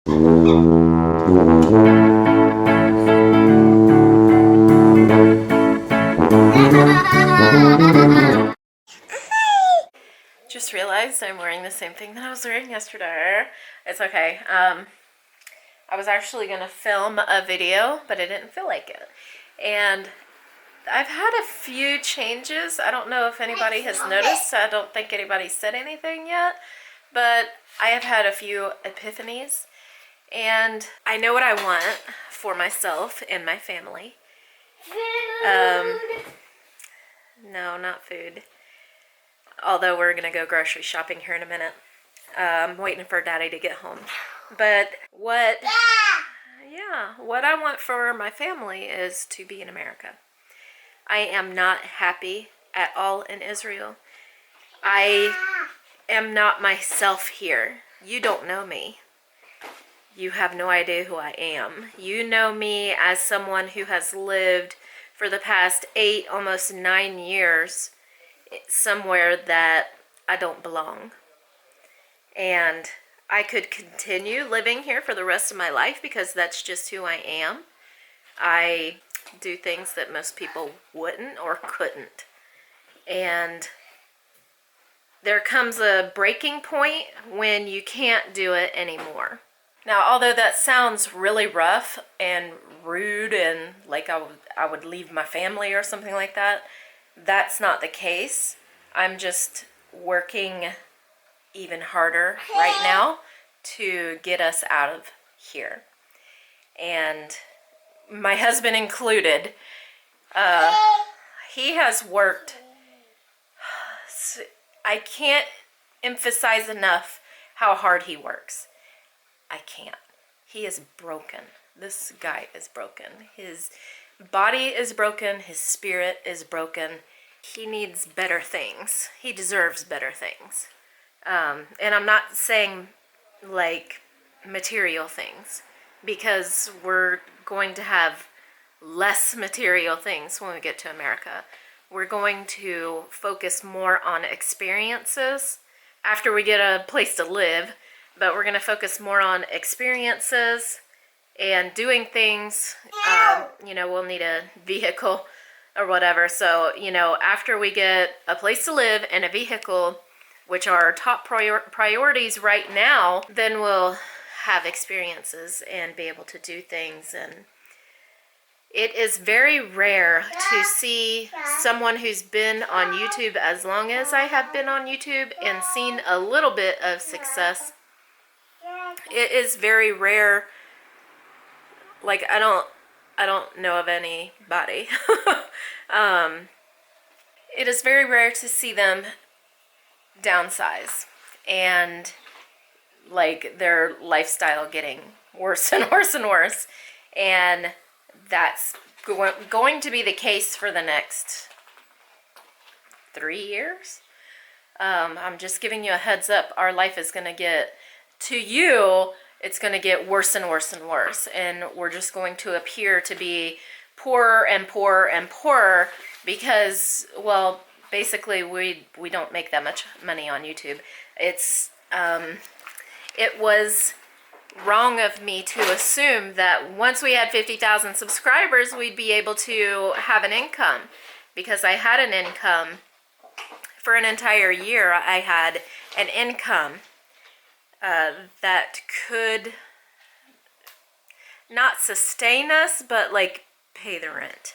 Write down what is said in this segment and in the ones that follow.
Just realized I'm wearing the same thing that I was wearing yesterday. It's okay. I was actually going to film a video, but I didn't feel like it. And I've had a few changes. I don't know if anybody has noticed. I don't think anybody said anything yet. But I have had a few epiphanies. And I know what I want for myself and my family. No, not food. Although we're going to go grocery shopping here in a minute. I'm waiting for Daddy to get home. But what I want for my family is to be in America. I am not happy at all in Israel. I am not myself here. You don't know me. You have no idea who I am. You know me as someone who has lived for the past 8, almost 9 years somewhere that I don't belong. And I could continue living here for the rest of my life because that's just who I am. I do things that most people wouldn't or couldn't. And there comes a breaking point when you can't do it anymore. Now, although that sounds really rough and rude and like I would leave my family or something like that, that's not the case. I'm just working even harder right now to get us out of here. And my husband included, he has worked. I can't emphasize enough how hard he works. I can't. He is broken. This guy is broken. His body is broken. His spirit is broken. He needs better things. He deserves better things. And I'm not saying like material things, because we're going to have less material things when we get to America. We're going to focus more on experiences after we get a place to live, but we're going to focus more on experiences and doing things. We'll need a vehicle or whatever. So, after we get a place to live and a vehicle, which are our top priorities right now, then we'll have experiences and be able to do things. And it is very rare to see someone who's been on YouTube as long as I have been on YouTube and seen a little bit of success. It is very rare. Like, I don't know of anybody. It is very rare to see them downsize and like their lifestyle getting worse and worse and worse. And that's going to be the case for the next 3 years. I'm just giving you a heads up. Our life is going to get, to you, it's going to get worse and worse and worse. And we're just going to appear to be poorer and poorer and poorer because, well, basically we don't make that much money on YouTube. It was wrong of me to assume that once we had 50,000 subscribers, we'd be able to have an income, because I had an income for an entire year. I had an income that could not sustain us, but like pay the rent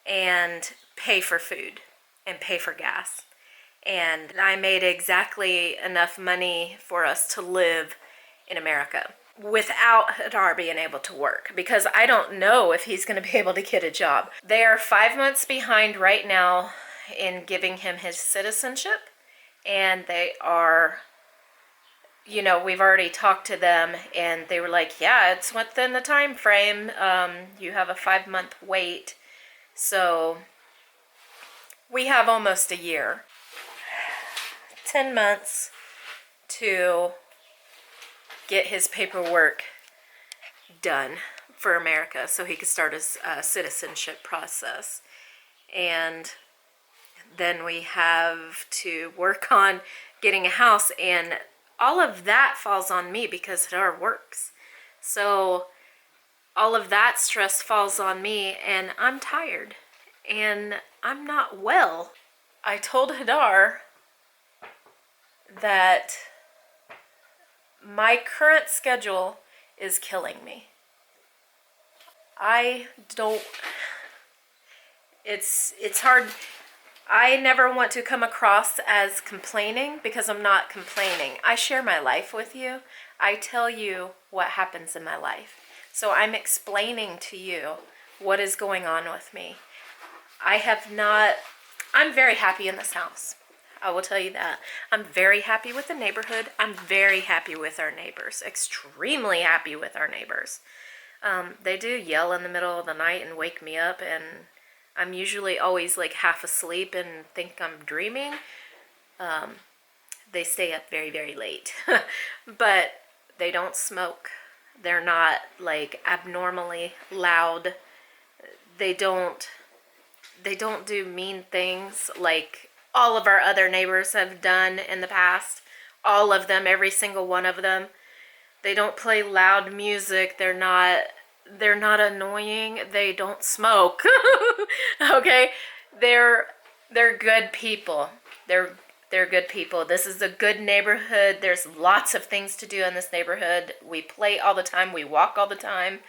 and pay for food and pay for gas. And I made exactly enough money for us to live in America without Hadar being able to work, because I don't know if he's going to be able to get a job. They are 5 months behind right now in giving him his citizenship, and they are, we've already talked to them, and they were like, yeah, it's within the time frame. You have a 5-month wait. So we have almost a year, 10 months to get his paperwork done for America so he could start his citizenship process. And then we have to work on getting a house, and all of that falls on me because Hadar works. So all of that stress falls on me, and I'm tired, and I'm not well. I told Hadar that my current schedule is killing me. I don't, it's hard. I never want to come across as complaining, because I'm not complaining. I share my life with you. I tell you what happens in my life. So I'm explaining to you what is going on with me. I'm very happy in this house. I will tell you that. I'm very happy with the neighborhood. I'm very happy with our neighbors. Extremely happy with our neighbors. They do yell in the middle of the night and wake me up, and I'm usually always like half asleep and think I'm dreaming. They stay up very, very late. But they don't smoke. They're not like abnormally loud. They don't do mean things like all of our other neighbors have done in the past. All of them, every single one of them. They don't play loud music. They're not annoying. They don't smoke. Okay? They're good people. They're good people. This is a good neighborhood. There's lots of things to do in this neighborhood. We play all the time. We walk all the time.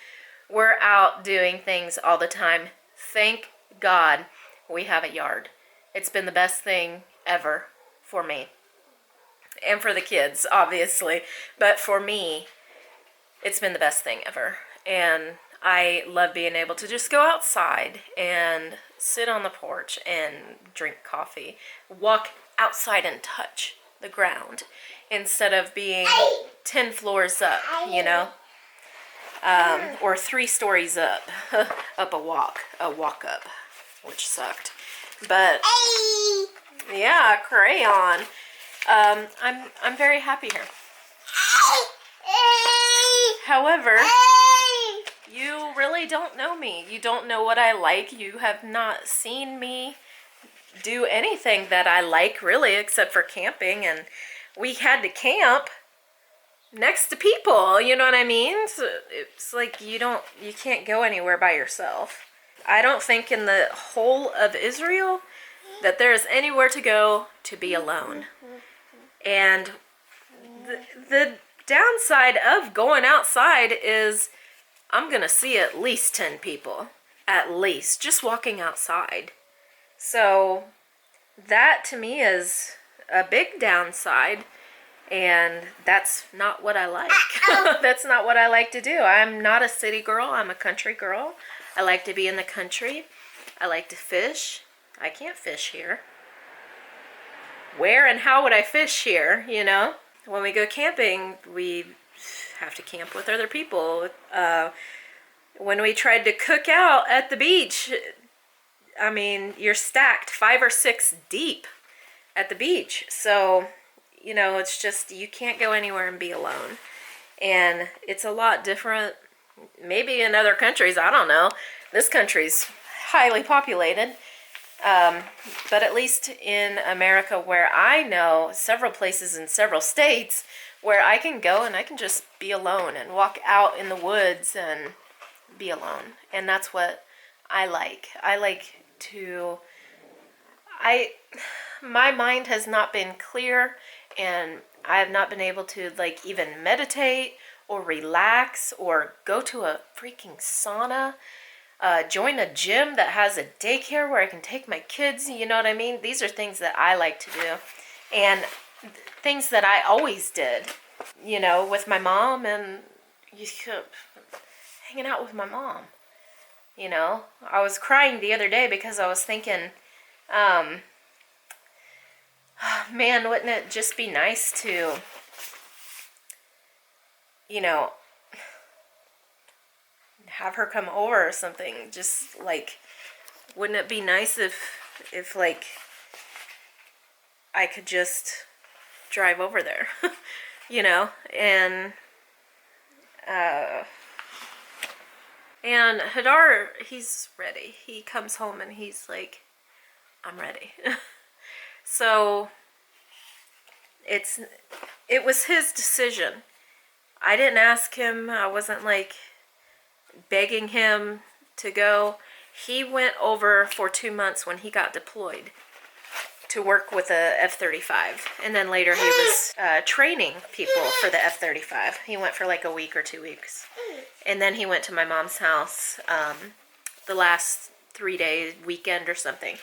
We're out doing things all the time. Thank God we have a yard. It's been the best thing ever for me. And for the kids, obviously. But for me, it's been the best thing ever. And I love being able to just go outside and sit on the porch and drink coffee. Walk outside and touch the ground instead of being 10 floors up, you know? Or 3 stories up. Up a walk up, which sucked. But yeah, crayon. I'm very happy here. However, you really don't know me. You don't know what I like. You have not seen me do anything that I like, really, except for camping. And we had to camp next to people, you know what I mean? So it's like you can't go anywhere by yourself. I don't think in the whole of Israel that there is anywhere to go to be alone. And the downside of going outside is I'm going to see at least 10 people. At least. Just walking outside. So that to me is a big downside. And that's not what I like. That's not what I like to do. I'm not a city girl. I'm a country girl. I like to be in the country. I like to fish. I can't fish here. Where and how would I fish here, you know? When we go camping, we have to camp with other people. When we tried to cook out at the beach, I mean, you're stacked 5 or 6 deep at the beach. So, you know, it's just, you can't go anywhere and be alone. And it's a lot different, maybe in other countries, I don't know. This country's highly populated. But at least in America, where I know several places in several states where I can go and I can just be alone and walk out in the woods and be alone. And that's what I like. I like to, my mind has not been clear, and I have not been able to like even meditate or relax or go to a freaking sauna. Join a gym that has a daycare where I can take my kids, you know what I mean? These are things that I like to do, and things that I always did, you know, with my mom, and hanging out with my mom, you know? I was crying the other day because I was thinking, man, wouldn't it just be nice to, you know, have her come over or something? Just like, wouldn't it be nice if like I could just drive over there, you know? And Hadar, he's ready. He comes home and he's like, I'm ready. So it was his decision. I didn't ask him. I wasn't like begging him to go. He went over for 2 months when he got deployed to work with a F-35. And then later he was training people for the F-35. He went for like a week or 2 weeks. And then he went to my mom's house the last 3-day weekend or something.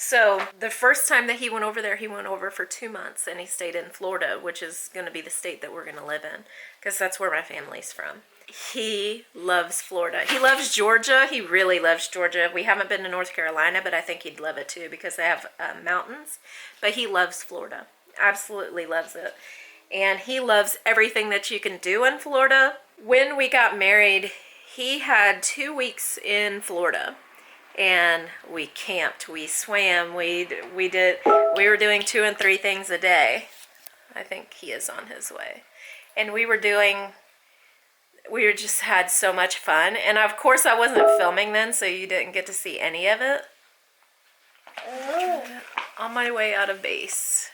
So the first time that he went over there, he went over for 2 months, and he stayed in Florida, which is going to be the state that we're going to live in, because that's where my family's from. He loves Florida. He loves Georgia. He really loves Georgia. We haven't been to North Carolina, but I think he'd love it too, because they have mountains. But he loves Florida. Absolutely loves it. And he loves everything that you can do in Florida. When we got married, he had 2 weeks in Florida. And we camped, we swam, we were doing 2 and 3 things a day. I think he is on his way. And we just had so much fun. And of course I wasn't filming then, so you didn't get to see any of it. On my way out of base.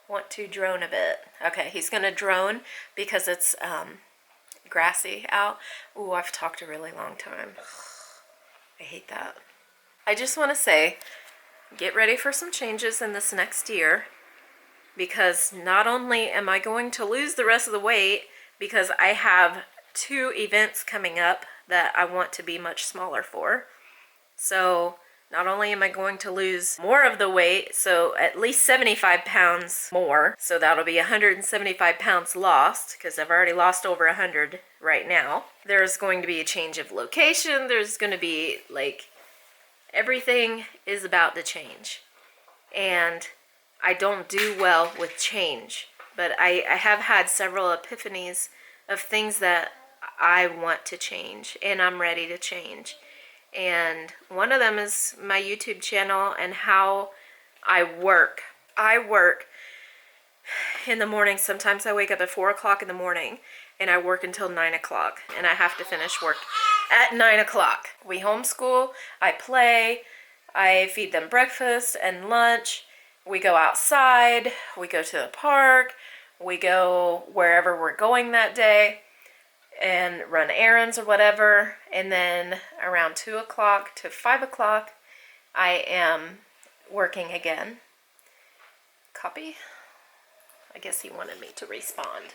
Want to drone a bit. Okay, he's gonna drone because it's grassy out. Ooh, I've talked a really long time. I hate that. I just want to say, get ready for some changes in this next year, because not only am I going to lose the rest of the weight, because I have 2 events coming up that I want to be much smaller for. So not only am I going to lose more of the weight, so at least 75 pounds more, so that'll be 175 pounds lost, because I've already lost over 100 right now. There's going to be a change of location. There's going to be like, everything is about to change, and I don't do well with change, but I have had several epiphanies of things that I want to change, and I'm ready to change. And one of them is my YouTube channel and how I work. I work in the morning. Sometimes I wake up at 4 o'clock in the morning, and I work until 9 o'clock, and I have to finish work at 9 o'clock. We homeschool, I play, I feed them breakfast and lunch, we go outside, we go to the park, we go wherever we're going that day and run errands or whatever, and then around 2 o'clock to 5 o'clock I am working again. Copy? I guess he wanted me to respond.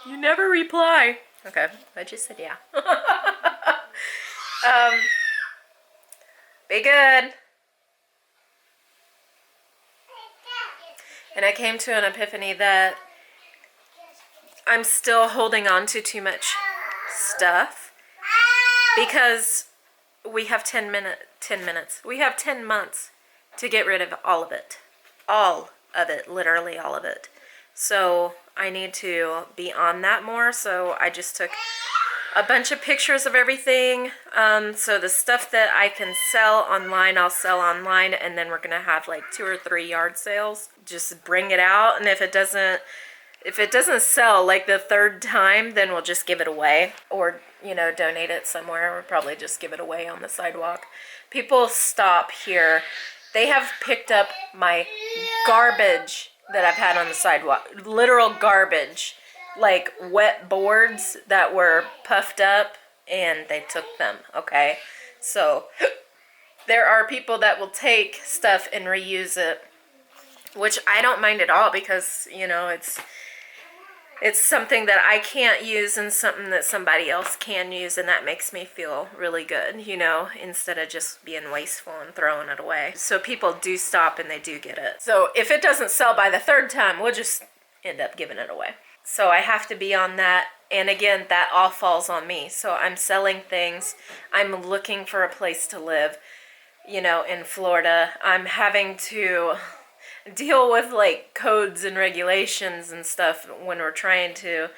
You never reply. Okay, I just said yeah. Be good. And I came to an epiphany that I'm still holding on to too much stuff, because we have 10 minutes. We have 10 months to get rid of all of it. All of it, literally all of it. So I need to be on that more. So I just took a bunch of pictures of everything. So the stuff that I can sell online, I'll sell online, and then we're gonna have like 2 or 3 yard sales. Just bring it out, and if it doesn't sell like the 3rd time, then we'll just give it away, or you know, donate it somewhere, or probably just give it away on the sidewalk. People stop here. They have picked up my garbage that I've had on the sidewalk. Literal garbage. Like wet boards that were puffed up, and they took them, okay? So there are people that will take stuff and reuse it, which I don't mind at all, because, you know, it's something that I can't use and something that somebody else can use, and that makes me feel really good, you know, instead of just being wasteful and throwing it away. So people do stop and they do get it. So if it doesn't sell by the 3rd time, we'll just end up giving it away. So I have to be on that, and again, that all falls on me. So I'm selling things. I'm looking for a place to live, you know, in Florida. I'm having to deal with like codes and regulations and stuff when we're trying to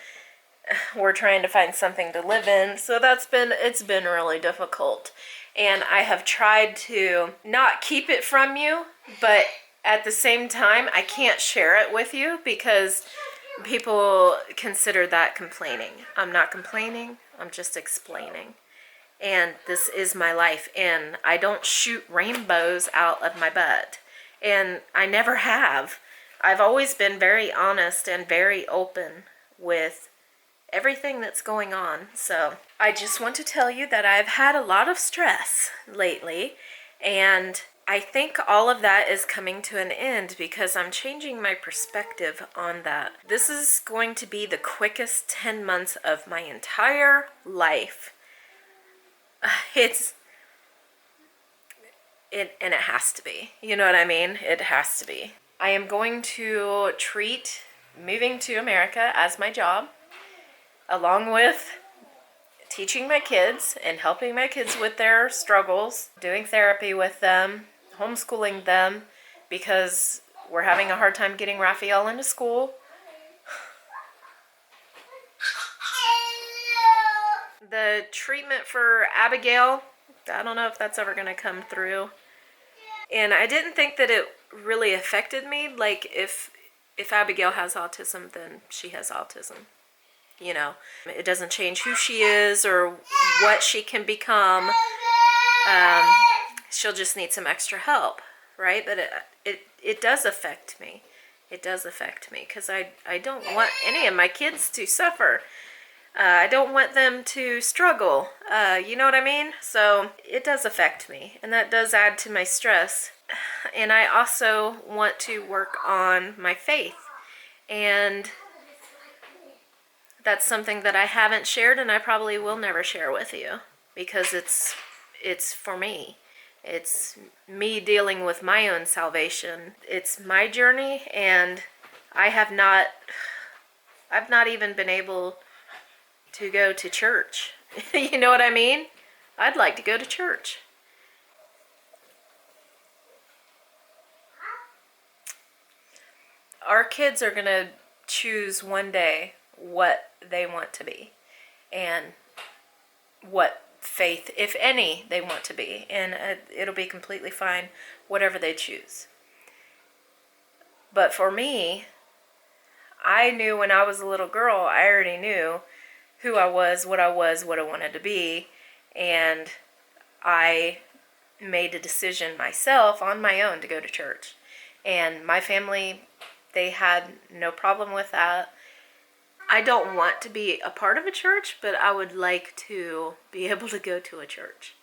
find something to live in. So it's been really difficult, and I have tried to not keep it from you, but at the same time I can't share it with you, because people consider that complaining. I'm not complaining, I'm just explaining. And this is my life, and I don't shoot rainbows out of my butt. And I never have. I've always been very honest and very open with everything that's going on. So I just want to tell you that I've had a lot of stress lately, and I think all of that is coming to an end because I'm changing my perspective on that. This is going to be the quickest 10 months of my entire life. And it has to be. You know what I mean? It has to be. I am going to treat moving to America as my job, along with teaching my kids and helping my kids with their struggles, doing therapy with them, homeschooling them, because we're having a hard time getting Rafael into school. The treatment for Abigail, I don't know if that's ever going to come through. And I didn't think that it really affected me. Like, if Abigail has autism, then she has autism. You know, it doesn't change who she is or what she can become. She'll just need some extra help, right? But it does affect me. It does affect me because I don't want any of my kids to suffer. I don't want them to struggle. You know what I mean? So it does affect me, and that does add to my stress. And I also want to work on my faith, and that's something that I haven't shared, and I probably will never share with you because it's for me. It's me dealing with my own salvation. It's my journey, and I've not even been able to go to church. You know what I mean? I'd like to go to church. Our kids are going to choose one day what they want to be and what faith, if any, they want to be. And it'll be completely fine, whatever they choose. But for me, I knew when I was a little girl, I already knew who I was, what I wanted to be. And I made a decision myself on my own to go to church. And my family, they had no problem with that. I don't want to be a part of a church, but I would like to be able to go to a church.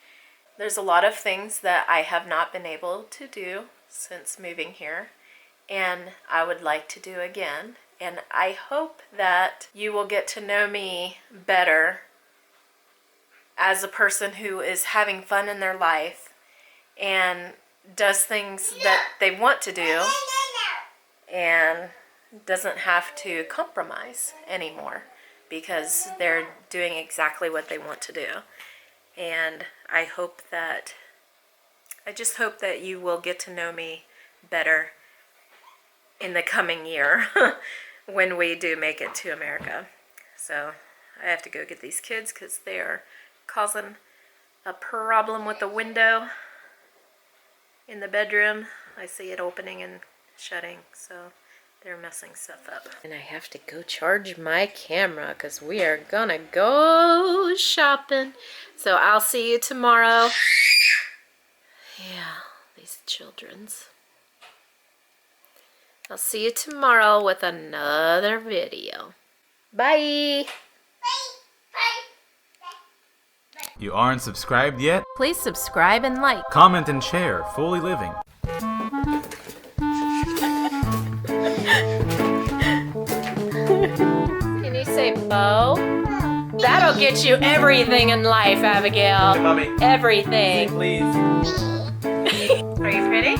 There's a lot of things that I have not been able to do since moving here, and I would like to do again. And I hope that you will get to know me better as a person who is having fun in their life and does things that they want to do and doesn't have to compromise anymore because they're doing exactly what they want to do. And I just hope that you will get to know me better in the coming year when we do make it to America. So I have to go get these kids because they are causing a problem with the window in the bedroom. I see it opening and shutting, so they're messing stuff up. And I have to go charge my camera because we are gonna go shopping. So I'll see you tomorrow. Yeah, these children's. I'll see you tomorrow with another video. Bye! You aren't subscribed yet? Please subscribe and like. Comment and share. FoolyLiving. Can you say Bo? That'll get you everything in life, Abigail. Hey, Mommy. Everything. Say please. Are you pretty?